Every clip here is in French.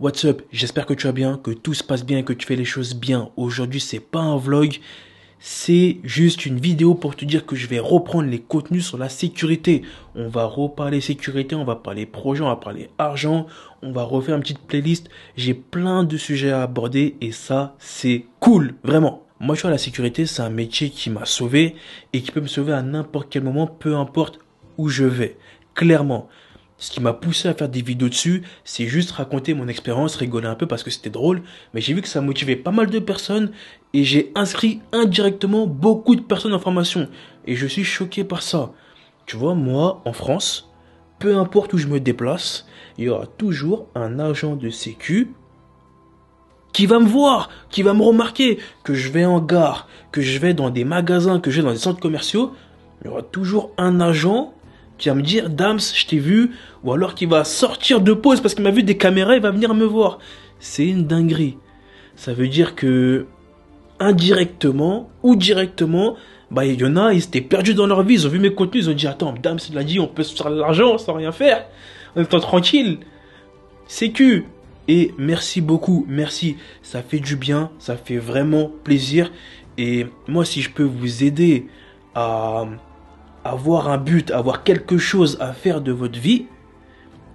What's up? J'espère que tu vas bien, que tout se passe bien et que tu fais les choses bien. Aujourd'hui, c'est pas un vlog, c'est juste une vidéo pour te dire que je vais reprendre les contenus sur la sécurité. On va reparler sécurité, on va parler projet, on va parler argent, on va refaire une petite playlist. J'ai plein de sujets à aborder et ça, c'est cool, vraiment. Moi, je vois la sécurité, c'est un métier qui m'a sauvé et qui peut me sauver à n'importe quel moment, peu importe où je vais. Clairement. Ce qui m'a poussé à faire des vidéos dessus, c'est juste raconter mon expérience, rigoler un peu parce que c'était drôle. Mais j'ai vu que ça motivait pas mal de personnes et j'ai inscrit indirectement beaucoup de personnes en formation. Et je suis choqué par ça. Tu vois, moi, en France, peu importe où je me déplace, il y aura toujours un agent de sécu qui va me voir, qui va me remarquer, que je vais en gare, que je vais dans des magasins, que je vais dans des centres commerciaux. Il y aura toujours un agent qui va me dire Dams, je t'ai vu, ou alors qui va sortir de pause parce qu'il m'a vu des caméras, il va venir me voir. C'est une dinguerie. Ça veut dire que indirectement ou directement, bah il y en a, ils étaient perdus dans leur vie, ils ont vu mes contenus, ils ont dit attends, Dams il l'a dit, on peut se faire de l'argent sans rien faire, en étant tranquille. Sécu. Et merci beaucoup, merci, ça fait du bien, ça fait vraiment plaisir. Et moi si je peux vous aider à avoir un but, avoir quelque chose à faire de votre vie,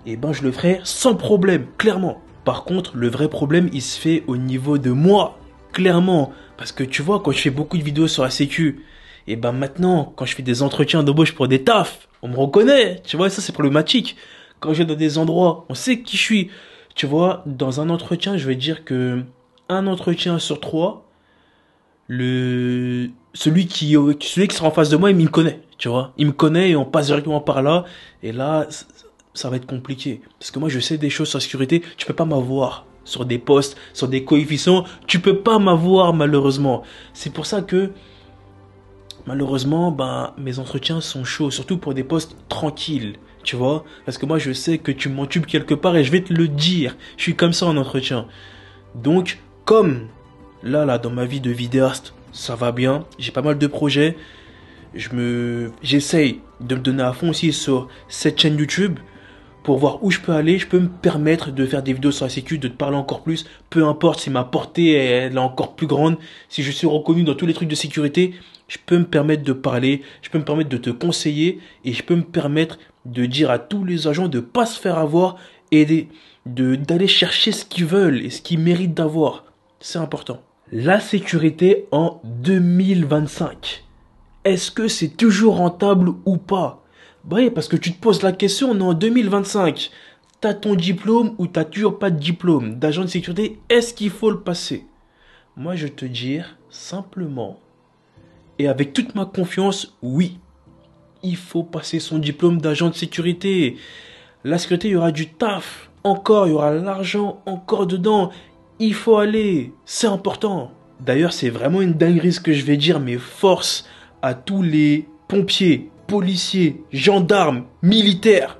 eh ben je le ferai sans problème, clairement. Par contre, le vrai problème, il se fait au niveau de moi, clairement. Parce que tu vois, quand je fais beaucoup de vidéos sur la sécu, et ben maintenant, quand je fais des entretiens d'embauche pour des tafs, on me reconnaît, tu vois, ça c'est problématique. Quand je vais dans des endroits, on sait qui je suis. Tu vois, dans un entretien, je vais dire que un entretien sur trois, celui qui sera en face de moi, il me connaît, tu vois. Il me connaît et on passe directement par là. Et là, ça va être compliqué. Parce que moi, je sais des choses sur la sécurité. Tu peux pas m'avoir sur des postes, sur des coefficients. Tu peux pas m'avoir, malheureusement. C'est pour ça que, malheureusement, ben, mes entretiens sont chauds. Surtout pour des postes tranquilles, tu vois. Parce que moi, je sais que tu m'entubes quelque part et je vais te le dire. Je suis comme ça en entretien. Donc, comme là, dans ma vie de vidéaste, ça va bien. J'ai pas mal de projets. J'essaye de me donner à fond aussi sur cette chaîne YouTube pour voir où je peux aller. Je peux me permettre de faire des vidéos sur la sécu, de te parler encore plus. Peu importe si ma portée elle est encore plus grande, si je suis reconnu dans tous les trucs de sécurité, je peux me permettre de parler, je peux me permettre de te conseiller et je peux me permettre de dire à tous les agents de pas se faire avoir et d'aller chercher ce qu'ils veulent et ce qu'ils méritent d'avoir. C'est important. La sécurité en 2025. Est-ce que c'est toujours rentable ou pas? Bah oui, parce que tu te poses la question, on est en 2025. T'as ton diplôme ou t'as toujours pas de diplôme d'agent de sécurité, est-ce qu'il faut le passer? Moi, je vais te dire simplement, et avec toute ma confiance, oui. Il faut passer son diplôme d'agent de sécurité. La sécurité, il y aura du taf. Encore, il y aura l'argent encore dedans. Il faut aller, c'est important. D'ailleurs, c'est vraiment une dinguerie ce que je vais dire, mais force à tous les pompiers, policiers, gendarmes, militaires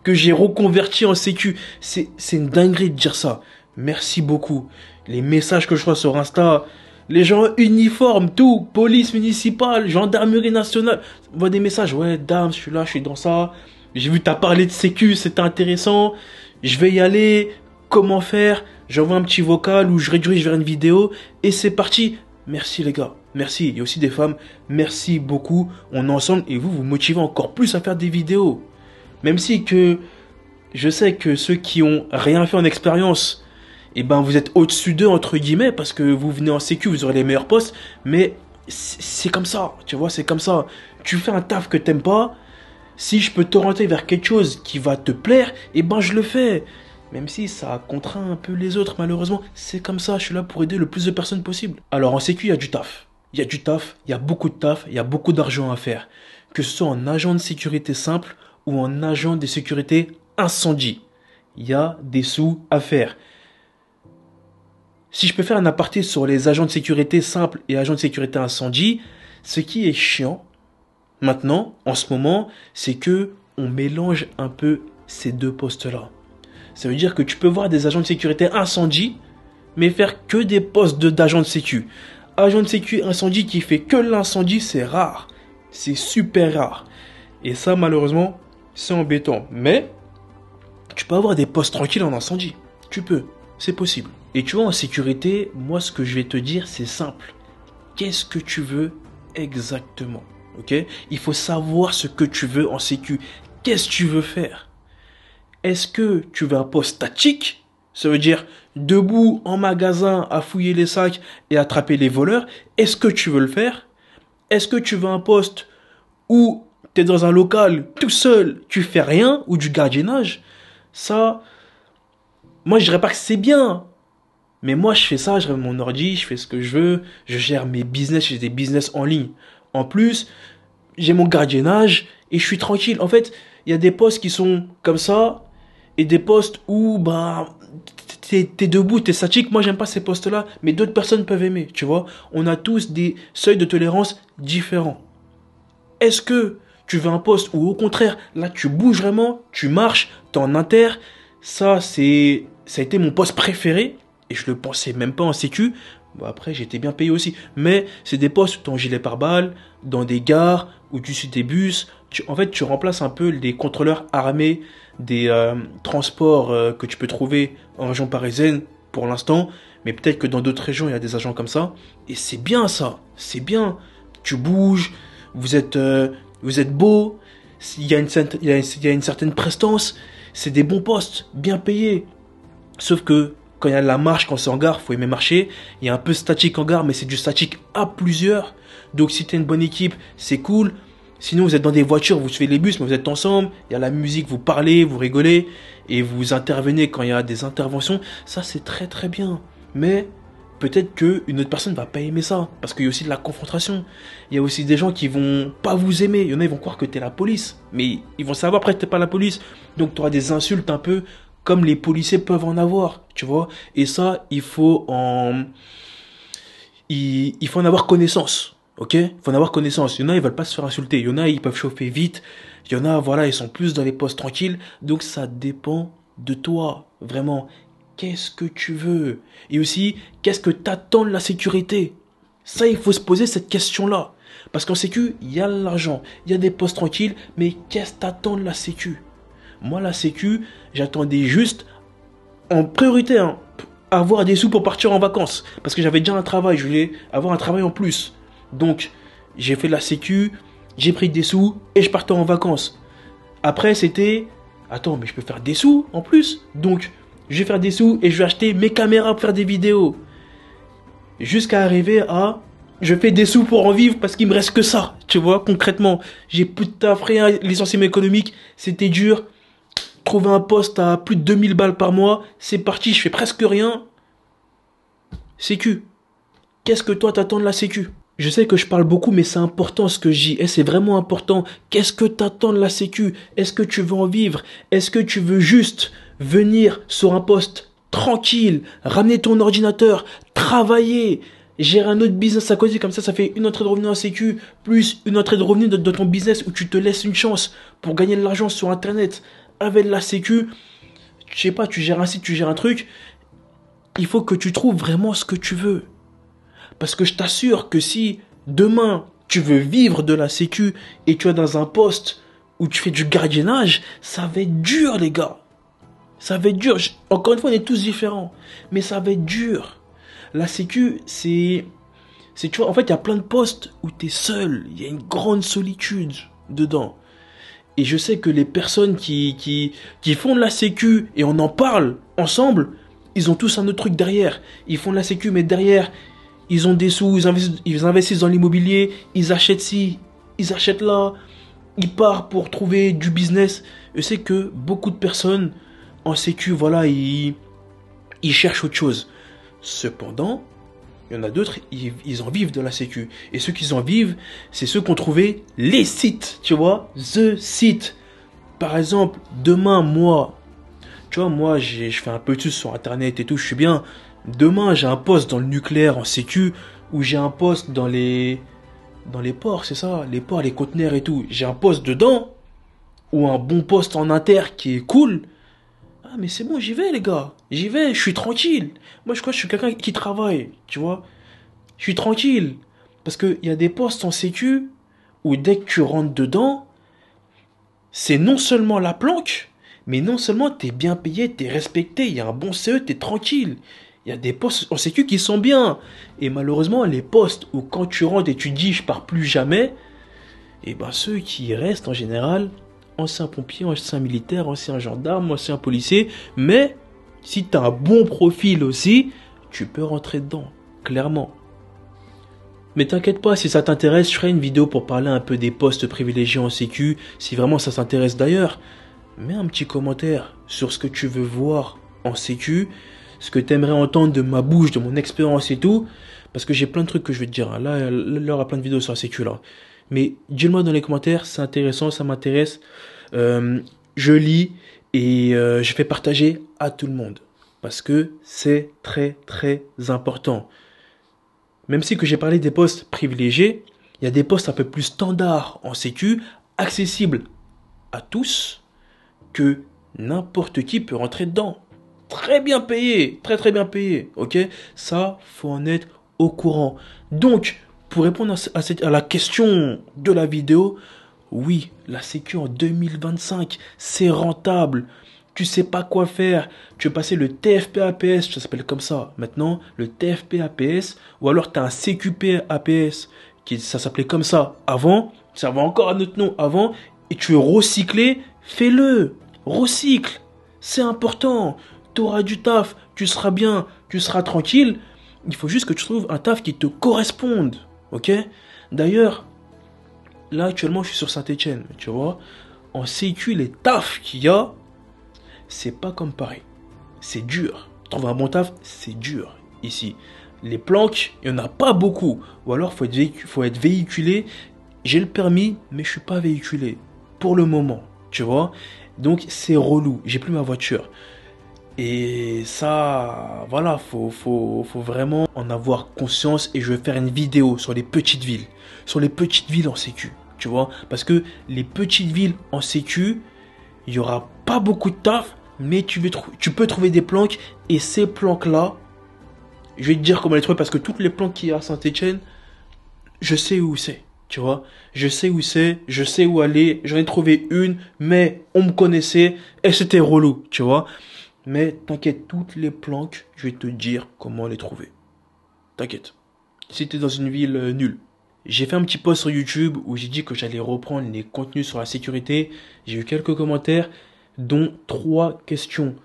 que j'ai reconvertis en sécu. C'est une dinguerie de dire ça. Merci beaucoup. Les messages que je reçois sur Insta, les gens uniformes, tout, police municipale, gendarmerie nationale, on voit des messages, ouais, dame, je suis là, je suis dans ça. J'ai vu t'as parlé de sécu, c'était intéressant. Je vais y aller. Comment faire? J'envoie un petit vocal ou je redirige vers une vidéo et c'est parti. Merci les gars, merci. Il y a aussi des femmes, merci beaucoup. On est ensemble et vous motivez encore plus à faire des vidéos. Même si que je sais que ceux qui ont rien fait en expérience, eh ben vous êtes au-dessus d'eux entre guillemets parce que vous venez en sécu, vous aurez les meilleurs postes. Mais c'est comme ça, tu vois, c'est comme ça. Tu fais un taf que t'aimes pas. Si je peux t'orienter vers quelque chose qui va te plaire, eh ben je le fais. Même si ça contraint un peu les autres, malheureusement, c'est comme ça, je suis là pour aider le plus de personnes possible. Alors en sécu, il y a du taf. Il y a du taf, il y a beaucoup de taf, il y a beaucoup d'argent à faire. Que ce soit en agent de sécurité simple ou en agent de sécurité incendie. Il y a des sous à faire. Si je peux faire un aparté sur les agents de sécurité simple et agents de sécurité incendie, ce qui est chiant, maintenant, en ce moment, c'est que on mélange un peu ces deux postes-là. Ça veut dire que tu peux voir des agents de sécurité incendie, mais faire que des postes d'agents de sécu. Agent de sécu incendie qui fait que l'incendie, c'est rare. C'est super rare. Et ça, malheureusement, c'est embêtant. Mais, tu peux avoir des postes tranquilles en incendie. Tu peux. C'est possible. Et tu vois, en sécurité, moi, ce que je vais te dire, c'est simple. Qu'est-ce que tu veux exactement? Ok? Il faut savoir ce que tu veux en sécu. Qu'est-ce que tu veux faire? Est-ce que tu veux un poste statique? Ça veut dire debout en magasin à fouiller les sacs et attraper les voleurs. Est-ce que tu veux le faire? Est-ce que tu veux un poste où tu es dans un local tout seul, tu fais rien, ou du gardiennage? Ça, moi je dirais pas que c'est bien. Mais moi je fais ça, je règle mon ordi, je fais ce que je veux, je gère mes business, j'ai des business en ligne. En plus, j'ai mon gardiennage et je suis tranquille. En fait, il y a des postes qui sont comme ça et des postes où bah t'es debout, t'es statique. Moi, j'aime pas ces postes-là, mais d'autres personnes peuvent aimer. Tu vois, on a tous des seuils de tolérance différents. Est-ce que tu veux un poste où au contraire, là, tu bouges vraiment, tu marches, t'es en inter? Ça a été mon poste préféré et je le pensais même pas en sécu. Bon, après, j'étais bien payé aussi. Mais c'est des postes où t'es en gilet pare-balles, dans des gares, où tu suis des bus. En fait, tu remplaces un peu les contrôleurs armés des transports que tu peux trouver en région parisienne pour l'instant. Mais peut-être que dans d'autres régions, il y a des agents comme ça. Et c'est bien ça. C'est bien. Tu bouges, vous êtes beau, il y a une certaine prestance. C'est des bons postes, bien payés. Sauf que quand il y a la marche, quand c'est en gare, faut aimer marcher. Il y a un peu statique en gare, mais c'est du statique à plusieurs. Donc si t'as une bonne équipe, c'est cool. Sinon vous êtes dans des voitures, vous suivez les bus, mais vous êtes ensemble. Il y a la musique, vous parlez, vous rigolez. Et vous intervenez quand il y a des interventions. Ça c'est très très bien. Mais peut-être qu'une autre personne va pas aimer ça. Parce qu'il y a aussi de la confrontation. Il y a aussi des gens qui vont pas vous aimer. Il y en a, ils vont croire que t'es la police. Mais ils vont savoir après que t'es pas la police. Donc tu auras des insultes un peu comme les policiers peuvent en avoir, tu vois. Et ça, il faut en avoir connaissance, ok? Il faut en avoir connaissance. Il y en a, ils veulent pas se faire insulter. Il y en a, ils peuvent chauffer vite. Il y en a, voilà, ils sont plus dans les postes tranquilles. Donc ça dépend de toi, vraiment. Qu'est-ce que tu veux? Et aussi, qu'est-ce que t'attends de la sécurité? Ça, il faut se poser cette question-là. Parce qu'en sécu, il y a l'argent, il y a des postes tranquilles, mais qu'est-ce que t'attends de la sécu? Moi, la sécu, j'attendais juste, en priorité, hein, avoir des sous pour partir en vacances. Parce que j'avais déjà un travail, je voulais avoir un travail en plus. Donc, j'ai fait la sécu, j'ai pris des sous et je partais en vacances. Après, c'était, attends, mais je peux faire des sous en plus. Donc, je vais faire des sous et je vais acheter mes caméras pour faire des vidéos. Jusqu'à arriver à, je fais des sous pour en vivre parce qu'il me reste que ça. Tu vois, concrètement, j'ai plus de taf, rien, licenciement économique, c'était dur. Trouver un poste à plus de 2000 balles par mois, c'est parti, je fais presque rien. Sécu. Qu'est-ce que toi t'attends de la sécu? Je sais que je parle beaucoup, mais c'est important ce que je dis. Et c'est vraiment important. Qu'est-ce que t'attends de la sécu? Est-ce que tu veux en vivre? Est-ce que tu veux juste venir sur un poste tranquille, ramener ton ordinateur, travailler, gérer un autre business à côté, comme ça fait une entrée de revenus en sécu, plus une entrée de revenus de ton business où tu te laisses une chance pour gagner de l'argent sur Internet avec la sécu. Je sais pas, tu gères un site, tu gères un truc. Il faut que tu trouves vraiment ce que tu veux. Parce que je t'assure que si demain tu veux vivre de la sécu et tu es dans un poste où tu fais du gardiennage, ça va être dur les gars. Ça va être dur. Encore une fois, on est tous différents. Mais ça va être dur. La sécu, tu vois, en fait, il y a plein de postes où tu es seul. Il y a une grande solitude dedans. Et je sais que les personnes qui font de la sécu et on en parle ensemble, ils ont tous un autre truc derrière. Ils font de la sécu, mais derrière, ils ont des sous, ils investissent dans l'immobilier, ils achètent ci, ils achètent là, ils partent pour trouver du business. Je sais que beaucoup de personnes en sécu, voilà, ils cherchent autre chose. Cependant, il y en a d'autres, ils en vivent de la sécu. Et ceux qui en vivent, c'est ceux qui ont trouvé les sites, tu vois, the site. Par exemple, demain, tu vois, moi, je fais un peu de sur Internet et tout, je suis bien. Demain, j'ai un poste dans le nucléaire en sécu, ou j'ai un poste dans les ports, c'est ça, les ports, les conteneurs et tout. J'ai un poste dedans, ou un bon poste en inter qui est cool. Ah, mais c'est bon, j'y vais, les gars. J'y vais, je suis tranquille. Moi, je crois que je suis quelqu'un qui travaille, tu vois. Je suis tranquille. Parce qu'il y a des postes en sécu où dès que tu rentres dedans, c'est non seulement la planque, Mais non seulement t'es bien payé, t'es respecté, il y a un bon CE, t'es tranquille. Il y a des postes en sécu qui sont bien. Et malheureusement, les postes où quand tu rentres et tu dis je pars plus jamais, et ben ceux qui y restent en général, anciens pompiers, anciens militaires, anciens gendarmes, anciens policiers, mais si t'as un bon profil aussi, tu peux rentrer dedans, clairement. Mais t'inquiète pas, si ça t'intéresse, je ferai une vidéo pour parler un peu des postes privilégiés en sécu, si vraiment ça s'intéresse d'ailleurs. Mets un petit commentaire sur ce que tu veux voir en sécu, ce que tu aimerais entendre de ma bouche, de mon expérience et tout, parce que j'ai plein de trucs que je vais te dire. Là, il y aura plein de vidéos sur la sécu là. Mais dis-le-moi dans les commentaires, c'est intéressant, ça m'intéresse. Je lis et je fais partager à tout le monde. Parce que c'est très très important. Même si que j'ai parlé des postes privilégiés, il y a des postes un peu plus standards en sécu, accessibles à tous, que n'importe qui peut rentrer dedans. Très bien payé, très très bien payé, ok? Ça, faut en être au courant. Donc, pour répondre à la question de la vidéo, oui, la sécu en 2025, c'est rentable. Tu sais pas quoi faire. Tu veux passer le TFP APS, ça s'appelle comme ça. Maintenant, le TFP APS, ou alors tu as un CQP APS, ça s'appelait comme ça avant, ça va encore à notre nom avant, et tu veux recycler, fais-le. Recycle, c'est important. Tu auras du taf, tu seras bien, tu seras tranquille. Il faut juste que tu trouves un taf qui te corresponde, ok? D'ailleurs, là actuellement je suis sur Saint-Etienne, tu vois. En sécu, les tafs qu'il y a, c'est pas comme Paris. C'est dur. Trouver un bon taf, c'est dur ici. Les planques, il n'y en a pas beaucoup. Ou alors, faut être véhiculé. J'ai le permis, mais je suis pas véhiculé. Pour le moment, tu vois. Donc, c'est relou. J'ai plus ma voiture. Et ça, voilà, faut vraiment en avoir conscience. Et je vais faire une vidéo sur les petites villes. Sur les petites villes en sécu, tu vois. Parce que les petites villes en sécu, il n'y aura pas beaucoup de taf, mais tu peux trouver des planques. Et ces planques-là, je vais te dire comment les trouver parce que toutes les planques qu'il y a à Saint-Etienne, je sais où c'est, tu vois. Je sais où c'est, je sais où aller. J'en ai trouvé une, mais on me connaissait et c'était relou, tu vois. Mais t'inquiète, toutes les planques, je vais te dire comment les trouver. T'inquiète. Si t'es dans une ville nulle. J'ai fait un petit post sur YouTube où j'ai dit que j'allais reprendre les contenus sur la sécurité. J'ai eu quelques commentaires, dont 3 questions.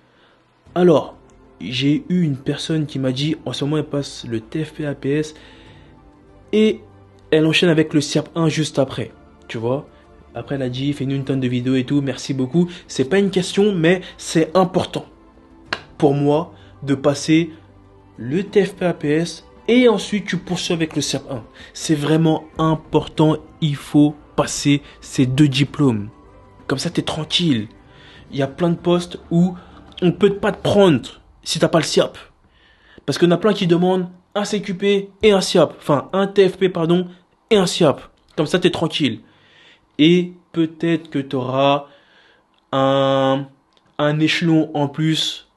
Alors, j'ai eu une personne qui m'a dit, en ce moment elle passe le TFP APS et elle enchaîne avec le SIAP 1 juste après, tu vois. Après elle a dit, fais-nous une tonne de vidéos et tout, merci beaucoup. C'est pas une question, mais c'est important pour moi de passer le TFP APS et ensuite tu poursuis avec le SIAP 1. C'est vraiment important, il faut passer ces 2 diplômes. Comme ça, tu es tranquille. Il y a plein de postes où on ne peut pas te prendre si tu n'as pas le SIAP. Parce qu'il y en a plein qui demandent un CQP et un SIAP. Enfin, un TFP, pardon, et un SIAP. Comme ça, tu es tranquille. Et peut-être que tu auras un échelon en plus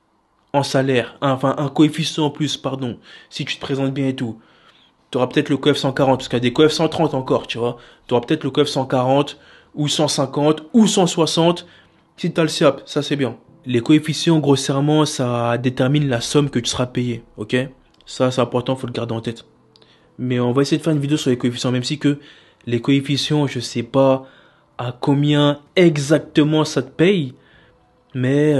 en salaire. Enfin, un coefficient en plus, pardon. Si tu te présentes bien et tout. Tu auras peut-être le coef 140, parce qu'il y a des coefs 130 encore, tu vois. Tu auras peut-être le coef 140, ou 150, ou 160. Si tu as le SIAP, ça c'est bien. Les coefficients, grossièrement, ça détermine la somme que tu seras payé, ok? Ça, c'est important, faut le garder en tête. Mais on va essayer de faire une vidéo sur les coefficients, même si que les coefficients, je sais pas à combien exactement ça te paye, mais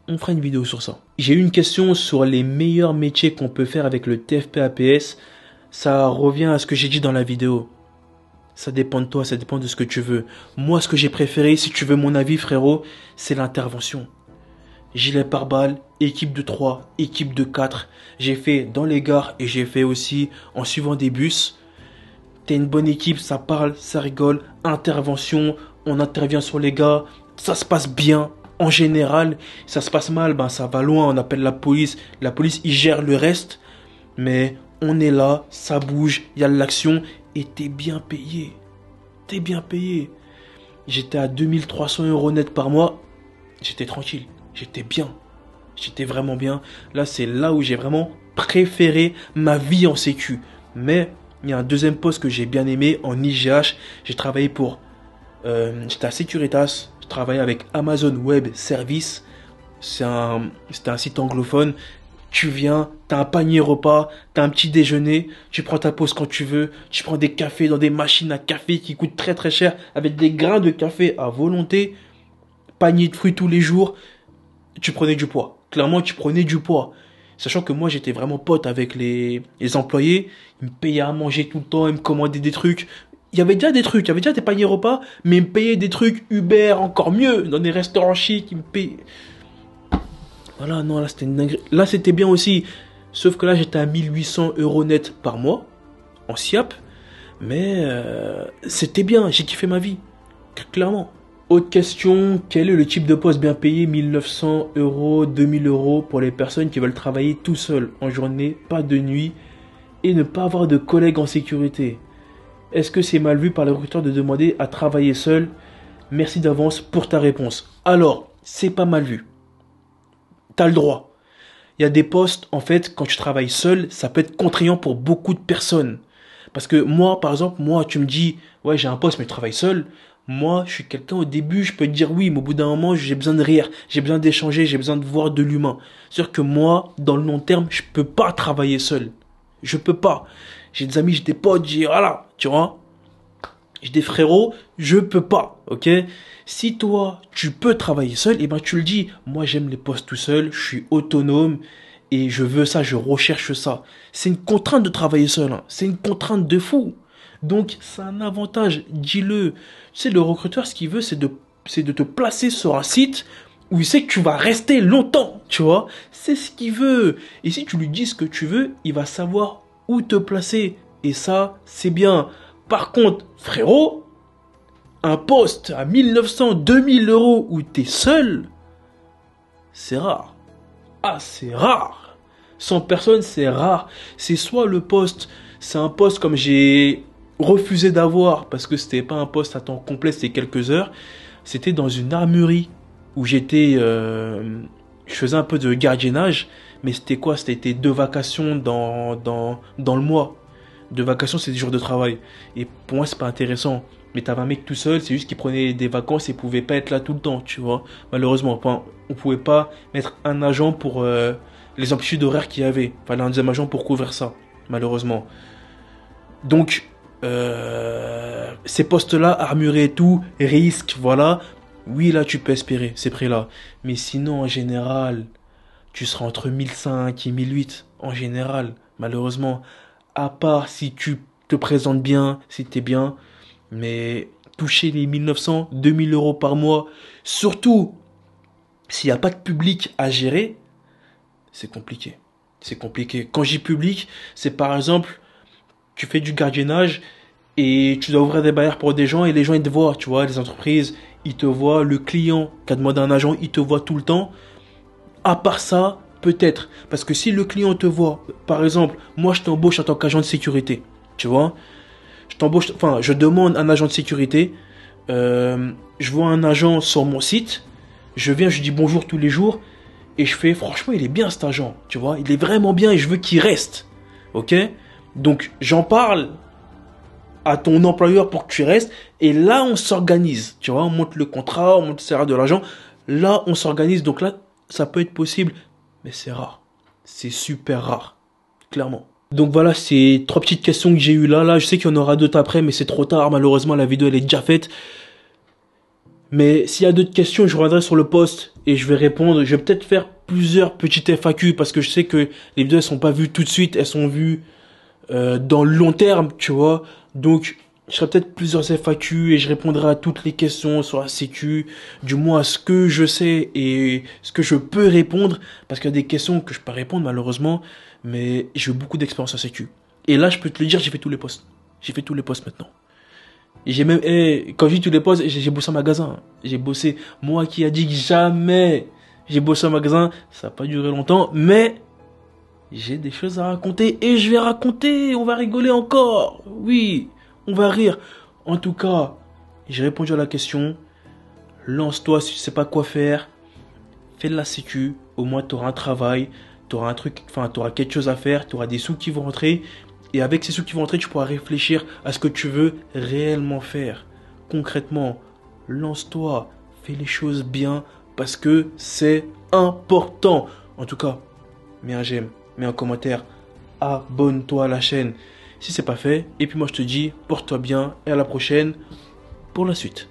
on fera une vidéo sur ça. J'ai eu une question sur les meilleurs métiers qu'on peut faire avec le TFP APS. Ça revient à ce que j'ai dit dans la vidéo. Ça dépend de toi, ça dépend de ce que tu veux. Moi, ce que j'ai préféré, si tu veux mon avis, frérot, c'est l'intervention. Gilet pare-balles, équipe de 3, équipe de 4. J'ai fait dans les gares et j'ai fait aussi en suivant des bus. T'es une bonne équipe, ça parle, ça rigole. Intervention, on intervient sur les gars. Ça se passe bien. En général, ça se passe mal, ben ça va loin, on appelle la police. La police, ils gèrent le reste. Mais on est là, ça bouge, il y a de l'action. Et t'es bien payé. T'es bien payé. J'étais à 2300 € net par mois. J'étais tranquille. J'étais bien. J'étais vraiment bien. Là, c'est là où j'ai vraiment préféré ma vie en sécu. Mais il y a un deuxième poste que j'ai bien aimé en IGH. J'ai travaillé pour... j'étais à Securitas. Je travaillais avec Amazon Web Service. C'était un site anglophone. Tu viens, t'as un panier repas, t'as un petit déjeuner, tu prends ta pause quand tu veux, tu prends des cafés dans des machines à café qui coûtent très très cher, avec des grains de café à volonté, panier de fruits tous les jours, tu prenais du poids. Clairement, tu prenais du poids. Sachant que moi, j'étais vraiment pote avec les employés, ils me payaient à manger tout le temps, ils me commandaient des trucs. Il y avait déjà des trucs, il y avait déjà des paniers repas, mais ils me payaient des trucs Uber encore mieux, dans des restaurants chics, ils me payaient... Voilà, non, là c'était une dinguerie. Là c'était bien aussi. Sauf que là j'étais à 1 800 € net par mois, en SIAP. Mais c'était bien, j'ai kiffé ma vie. Clairement. Autre question, quel est le type de poste bien payé? 1 900 €, 2 000 € pour les personnes qui veulent travailler tout seul, en journée, pas de nuit, et ne pas avoir de collègues en sécurité. Est-ce que c'est mal vu par les recruteurs de demander à travailler seul? Merci d'avance pour ta réponse. Alors, c'est pas mal vu. T'as le droit. Il y a des postes, en fait, quand tu travailles seul, ça peut être contraignant pour beaucoup de personnes. Parce que moi, par exemple, tu me dis, ouais, j'ai un poste, mais je travaille seul. Moi, je suis quelqu'un au début, je peux te dire oui, mais au bout d'un moment, j'ai besoin de rire, j'ai besoin d'échanger, j'ai besoin de voir de l'humain. C'est-à-dire que moi, dans le long terme, je peux pas travailler seul. Je peux pas. J'ai des amis, j'ai des potes, voilà, tu vois. J'ai des frérots, je peux pas, ok? Si toi, tu peux travailler seul, eh ben tu le dis. Moi, j'aime les postes tout seul, je suis autonome et je veux ça, je recherche ça. C'est une contrainte de travailler seul, hein. C'est une contrainte de fou. Donc, c'est un avantage, dis-le. Tu sais, le recruteur, ce qu'il veut, c'est de te placer sur un site où il sait que tu vas rester longtemps, tu vois. C'est ce qu'il veut. Et si tu lui dis ce que tu veux, il va savoir où te placer. Et ça, c'est bien. Par contre, frérot, un poste à 1900, 2000 € où t'es seul, c'est rare. Ah, c'est rare. 100 personnes, c'est rare. C'est soit le poste, c'est un poste comme j'ai refusé d'avoir parce que c'était pas un poste à temps complet, c'était quelques heures. C'était dans une armurerie où je faisais un peu de gardiennage, mais c'était quoi? C'était 2 vacations dans le mois. 2 vacations, c'est des jours de travail. Et pour moi, c'est pas intéressant. Mais t'avais un mec tout seul, c'est juste qu'il prenait des vacances et pouvait pas être là tout le temps, tu vois. Malheureusement, enfin, on pouvait pas mettre un agent pour les amplitudes horaires qu'il y avait. Fallait un deuxième agent pour couvrir ça, malheureusement. Donc, ces postes-là, armurés et tout, risque, voilà. Oui, là, tu peux espérer ces prix-là. Mais sinon, en général, tu seras entre 1005 et 1008, en général, malheureusement. À part si tu te présentes bien, si t'es bien. Mais toucher les 1900, 2000 € par mois, surtout s'il n'y a pas de public à gérer, c'est compliqué. C'est compliqué. Quand j'y public, c'est par exemple, tu fais du gardiennage et tu dois ouvrir des barrières pour des gens et les gens ils te voient, tu vois, les entreprises, ils te voient, le client qui a demandé un agent, il te voit tout le temps. À part ça, peut-être. Parce que si le client te voit, par exemple, moi je t'embauche en tant qu'agent de sécurité, tu vois, je demande un agent de sécurité, je vois un agent sur mon site, je viens, je dis bonjour tous les jours, et je fais, franchement, il est bien cet agent, tu vois, il est vraiment bien et je veux qu'il reste, ok? Donc, j'en parle à ton employeur pour que tu restes, et là, on s'organise, tu vois, on monte le contrat, on monte le salaire de l'agent, là, on s'organise, donc là, ça peut être possible, mais c'est rare, c'est super rare, clairement. Donc voilà, c'est 3 petites questions que j'ai eues là. Là, je sais qu'il y en aura d'autres après, mais c'est trop tard. Malheureusement, la vidéo, elle est déjà faite. Mais s'il y a d'autres questions, je reviendrai sur le post et je vais répondre. Je vais peut-être faire plusieurs petites FAQ parce que je sais que les vidéos, elles sont pas vues tout de suite. Elles sont vues dans le long terme, tu vois. Donc, je ferai peut-être plusieurs FAQ et je répondrai à toutes les questions sur la sécu. Du moins, à ce que je sais et ce que je peux répondre. Parce qu'il y a des questions que je peux pas répondre, malheureusement. Mais j'ai eu beaucoup d'expérience à sécu. Et là, je peux te le dire, j'ai fait tous les postes. J'ai fait tous les postes maintenant. Et j'ai même, quand je dis tous les postes, j'ai bossé en magasin. J'ai bossé, moi qui a dit que jamais j'ai bossé en magasin, ça n'a pas duré longtemps, mais j'ai des choses à raconter et je vais raconter, on va rigoler encore. Oui, on va rire. En tout cas, j'ai répondu à la question. Lance-toi si tu sais pas quoi faire. Fais de la sécu, au moins tu auras un travail. Tu auras un truc, enfin, tu auras quelque chose à faire, tu auras des sous qui vont rentrer. Et avec ces sous qui vont rentrer, tu pourras réfléchir à ce que tu veux réellement faire. Concrètement, lance-toi, fais les choses bien parce que c'est important. En tout cas, mets un j'aime, mets un commentaire, abonne-toi à la chaîne si c'est pas fait. Et puis moi je te dis, porte-toi bien et à la prochaine pour la suite.